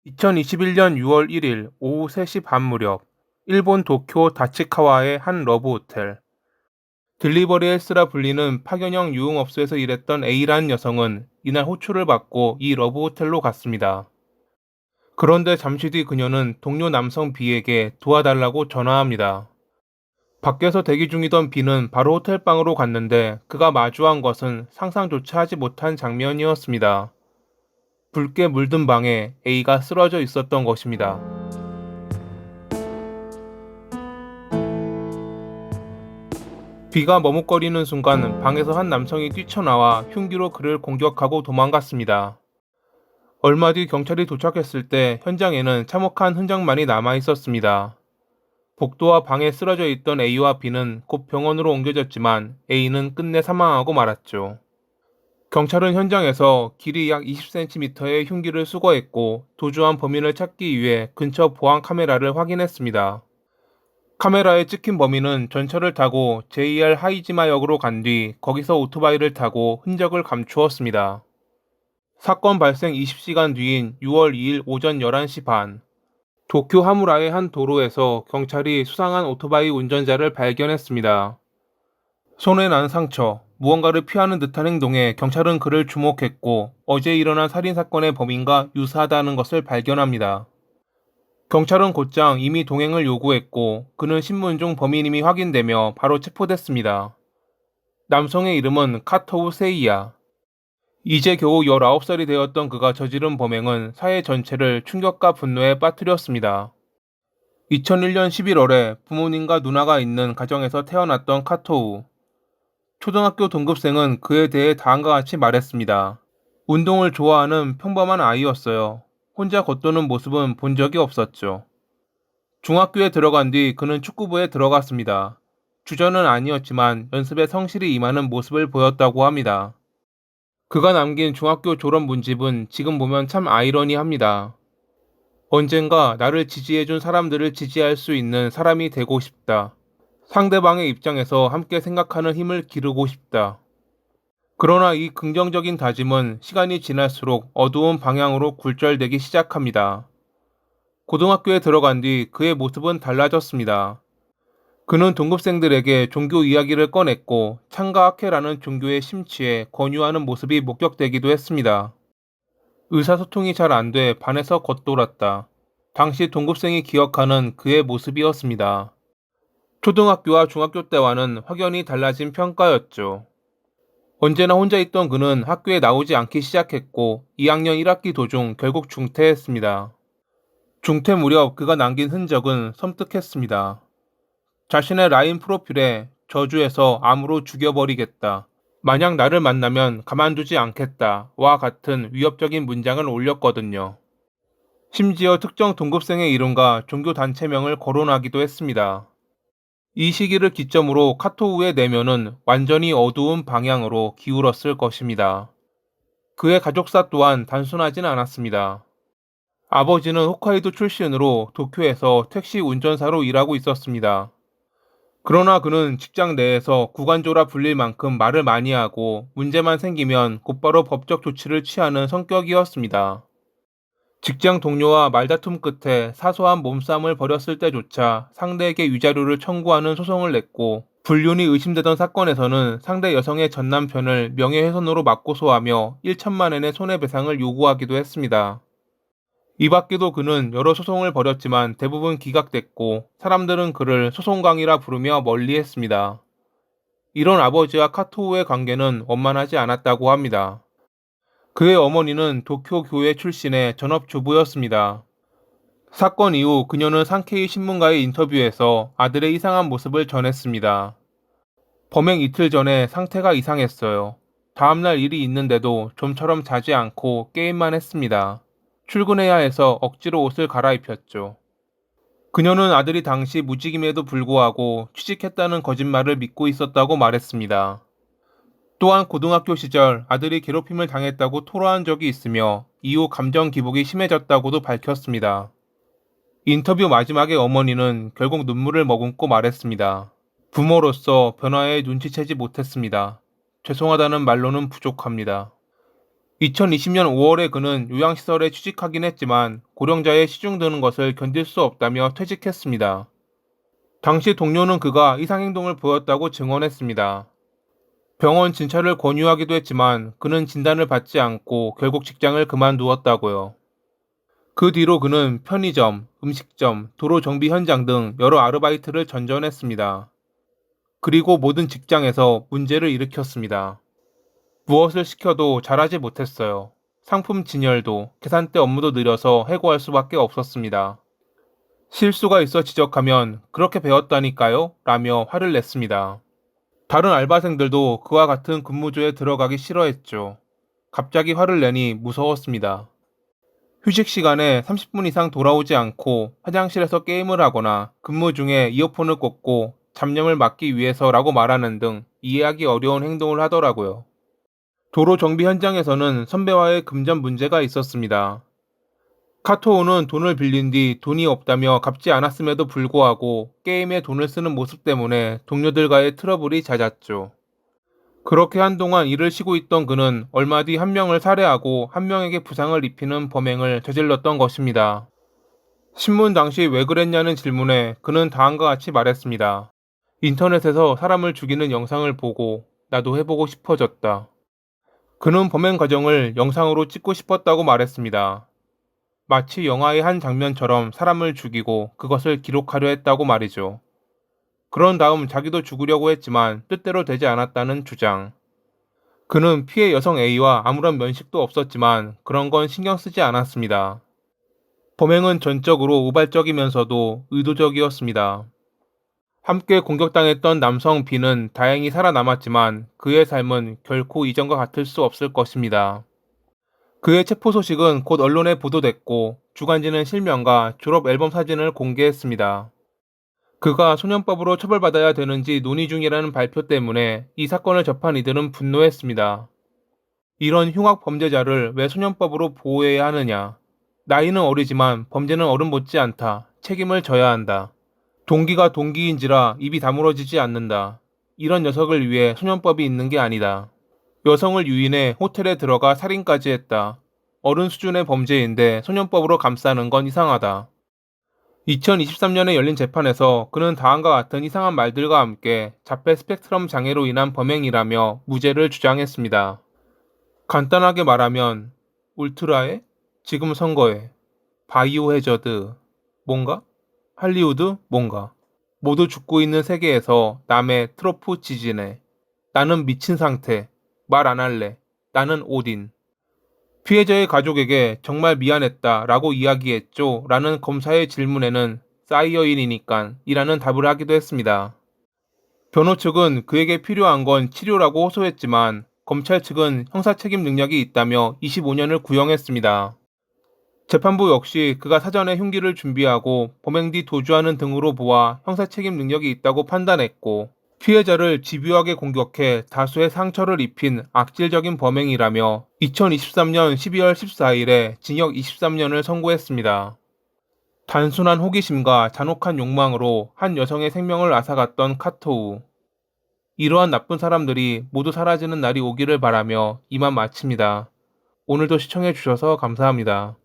2021년 6월 1일 오후 3시 반 무렵 일본 도쿄 다치카와의 한 러브 호텔. 딜리버리 헬스라 불리는 파견형 유흥업소에서 일했던 A라는 여성은 이날 호출을 받고 이 러브 호텔로 갔습니다. 그런데 잠시 뒤 그녀는 동료 남성 B에게 도와달라고 전화합니다. 밖에서 대기 중이던 B는 바로 호텔방으로 갔는데 그가 마주한 것은 상상조차 하지 못한 장면이었습니다. 붉게 물든 방에 A가 쓰러져 있었던 것입니다. B가 머뭇거리는 순간 방에서 한 남성이 뛰쳐나와 흉기로 그를 공격하고 도망갔습니다. 얼마 뒤 경찰이 도착했을 때 현장에는 참혹한 흔적만이 남아 있었습니다. 복도와 방에 쓰러져 있던 A와 B는 곧 병원으로 옮겨졌지만 A는 끝내 사망하고 말았죠. 경찰은 현장에서 길이 약 20cm의 흉기를 수거했고 도주한 범인을 찾기 위해 근처 보안 카메라를 확인했습니다. 카메라에 찍힌 범인은 전철을 타고 JR 하이지마역으로 간 뒤 거기서 오토바이를 타고 흔적을 감추었습니다. 사건 발생 20시간 뒤인 6월 2일 오전 11시 반, 도쿄 하무라의 한 도로에서 경찰이 수상한 오토바이 운전자를 발견했습니다. 손에 난 상처, 무언가를 피하는 듯한 행동에 경찰은 그를 주목했고 어제 일어난 살인사건의 범인과 유사하다는 것을 발견합니다. 경찰은 곧장 이미 동행을 요구했고 그는 신문 중 범인임이 확인되며 바로 체포됐습니다. 남성의 이름은 카토우 세이야. 이제 겨우 19살이 되었던 그가 저지른 범행은 사회 전체를 충격과 분노에 빠뜨렸습니다. 2001년 11월에 부모님과 누나가 있는 가정에서 태어났던 카토우. 초등학교 동급생은 그에 대해 다음과 같이 말했습니다. 운동을 좋아하는 평범한 아이였어요. 혼자 겉도는 모습은 본 적이 없었죠. 중학교에 들어간 뒤 그는 축구부에 들어갔습니다. 주전은 아니었지만 연습에 성실히 임하는 모습을 보였다고 합니다. 그가 남긴 중학교 졸업 문집은 지금 보면 참 아이러니합니다. 언젠가 나를 지지해준 사람들을 지지할 수 있는 사람이 되고 싶다. 상대방의 입장에서 함께 생각하는 힘을 기르고 싶다. 그러나 이 긍정적인 다짐은 시간이 지날수록 어두운 방향으로 굴절되기 시작합니다. 고등학교에 들어간 뒤 그의 모습은 달라졌습니다. 그는 동급생들에게 종교 이야기를 꺼냈고 창가 학회라는 종교에 심취해 권유하는 모습이 목격되기도 했습니다. 의사소통이 잘 안 돼 반에서 겉돌았다. 당시 동급생이 기억하는 그의 모습이었습니다. 초등학교와 중학교 때와는 확연히 달라진 평가였죠. 언제나 혼자 있던 그는 학교에 나오지 않기 시작했고 2학년 1학기 도중 결국 중퇴했습니다. 중퇴 무렵 그가 남긴 흔적은 섬뜩했습니다. 자신의 라인 프로필에 저주해서 암으로 죽여버리겠다. 만약 나를 만나면 가만두지 않겠다. 와 같은 위협적인 문장을 올렸거든요. 심지어 특정 동급생의 이름과 종교 단체명을 거론하기도 했습니다. 이 시기를 기점으로 카토우의 내면은 완전히 어두운 방향으로 기울었을 것입니다. 그의 가족사 또한 단순하진 않았습니다. 아버지는 홋카이도 출신으로 도쿄에서 택시 운전사로 일하고 있었습니다. 그러나 그는 직장 내에서 구간조라 불릴 만큼 말을 많이 하고 문제만 생기면 곧바로 법적 조치를 취하는 성격이었습니다. 직장 동료와 말다툼 끝에 사소한 몸싸움을 벌였을 때조차 상대에게 위자료를 청구하는 소송을 냈고 불륜이 의심되던 사건에서는 상대 여성의 전 남편을 명예훼손으로 맞고소하며 1천만 엔의 손해배상을 요구하기도 했습니다. 이 밖에도 그는 여러 소송을 벌였지만 대부분 기각됐고 사람들은 그를 소송광이라 부르며 멀리했습니다. 이런 아버지와 카토우의 관계는 원만하지 않았다고 합니다. 그의 어머니는 도쿄 교회 출신의 전업주부였습니다. 사건 이후 그녀는 산케이 신문과의 인터뷰에서 아들의 이상한 모습을 전했습니다. 범행 이틀 전에 상태가 이상했어요. 다음날 일이 있는데도 좀처럼 자지 않고 게임만 했습니다. 출근해야 해서 억지로 옷을 갈아입혔죠. 그녀는 아들이 당시 무직임에도 불구하고 취직했다는 거짓말을 믿고 있었다고 말했습니다. 또한 고등학교 시절 아들이 괴롭힘을 당했다고 토로한 적이 있으며 이후 감정 기복이 심해졌다고도 밝혔습니다. 인터뷰 마지막에 어머니는 결국 눈물을 머금고 말했습니다. 부모로서 변화에 눈치채지 못했습니다. 죄송하다는 말로는 부족합니다. 2020년 5월에 그는 요양시설에 취직하긴 했지만 고령자의 시중 드는 것을 견딜 수 없다며 퇴직했습니다. 당시 동료는 그가 이상행동을 보였다고 증언했습니다. 병원 진찰을 권유하기도 했지만 그는 진단을 받지 않고 결국 직장을 그만두었다고요. 그 뒤로 그는 편의점, 음식점, 도로 정비 현장 등 여러 아르바이트를 전전했습니다. 그리고 모든 직장에서 문제를 일으켰습니다. 무엇을 시켜도 잘하지 못했어요. 상품 진열도, 계산대 업무도 느려서 해고할 수밖에 없었습니다. 실수가 있어 지적하면 그렇게 배웠다니까요? 라며 화를 냈습니다. 다른 알바생들도 그와 같은 근무조에 들어가기 싫어했죠. 갑자기 화를 내니 무서웠습니다. 휴식 시간에 30분 이상 돌아오지 않고 화장실에서 게임을 하거나 근무 중에 이어폰을 꽂고 잡념을 막기 위해서라고 말하는 등 이해하기 어려운 행동을 하더라고요. 도로 정비 현장에서는 선배와의 금전 문제가 있었습니다. 카토오는 돈을 빌린 뒤 돈이 없다며 갚지 않았음에도 불구하고 게임에 돈을 쓰는 모습 때문에 동료들과의 트러블이 잦았죠. 그렇게 한동안 일을 쉬고 있던 그는 얼마 뒤 한 명을 살해하고 한 명에게 부상을 입히는 범행을 저질렀던 것입니다. 신문 당시 왜 그랬냐는 질문에 그는 다음과 같이 말했습니다. 인터넷에서 사람을 죽이는 영상을 보고 나도 해보고 싶어졌다. 그는 범행 과정을 영상으로 찍고 싶었다고 말했습니다. 마치 영화의 한 장면처럼 사람을 죽이고 그것을 기록하려 했다고 말이죠. 그런 다음 자기도 죽으려고 했지만 뜻대로 되지 않았다는 주장. 그는 피해 여성 A와 아무런 면식도 없었지만 그런 건 신경 쓰지 않았습니다. 범행은 전적으로 우발적이면서도 의도적이었습니다. 함께 공격당했던 남성 B는 다행히 살아남았지만 그의 삶은 결코 이전과 같을 수 없을 것입니다. 그의 체포 소식은 곧 언론에 보도됐고 주간지는 실명과 졸업 앨범 사진을 공개했습니다. 그가 소년법으로 처벌받아야 되는지 논의 중이라는 발표 때문에 이 사건을 접한 이들은 분노했습니다. 이런 흉악 범죄자를 왜 소년법으로 보호해야 하느냐. 나이는 어리지만 범죄는 어른 못지 않다. 책임을 져야 한다. 동기가 동기인지라 입이 다물어지지 않는다. 이런 녀석을 위해 소년법이 있는 게 아니다. 여성을 유인해 호텔에 들어가 살인까지 했다. 어른 수준의 범죄인데 소년법으로 감싸는 건 이상하다. 2023년에 열린 재판에서 그는 다음과 같은 이상한 말들과 함께 자폐 스펙트럼 장애로 인한 범행이라며 무죄를 주장했습니다. 간단하게 말하면 울트라에, 지금 선거에, 바이오 해저드, 뭔가? 할리우드, 뭔가. 모두 죽고 있는 세계에서 남의 트로프 지진에. 나는 미친 상태. 말 안 할래. 나는 오딘. 피해자의 가족에게 정말 미안했다 라고 이야기했죠 라는 검사의 질문에는 사이어인이니깐 이라는 답을 하기도 했습니다. 변호 측은 그에게 필요한 건 치료라고 호소했지만 검찰 측은 형사 책임 능력이 있다며 25년을 구형했습니다. 재판부 역시 그가 사전에 흉기를 준비하고 범행 뒤 도주하는 등으로 보아 형사 책임 능력이 있다고 판단했고 피해자를 집요하게 공격해 다수의 상처를 입힌 악질적인 범행이라며 2023년 12월 14일에 징역 23년을 선고했습니다. 단순한 호기심과 잔혹한 욕망으로 한 여성의 생명을 앗아갔던 카토우. 이러한 나쁜 사람들이 모두 사라지는 날이 오기를 바라며 이만 마칩니다. 오늘도 시청해주셔서 감사합니다.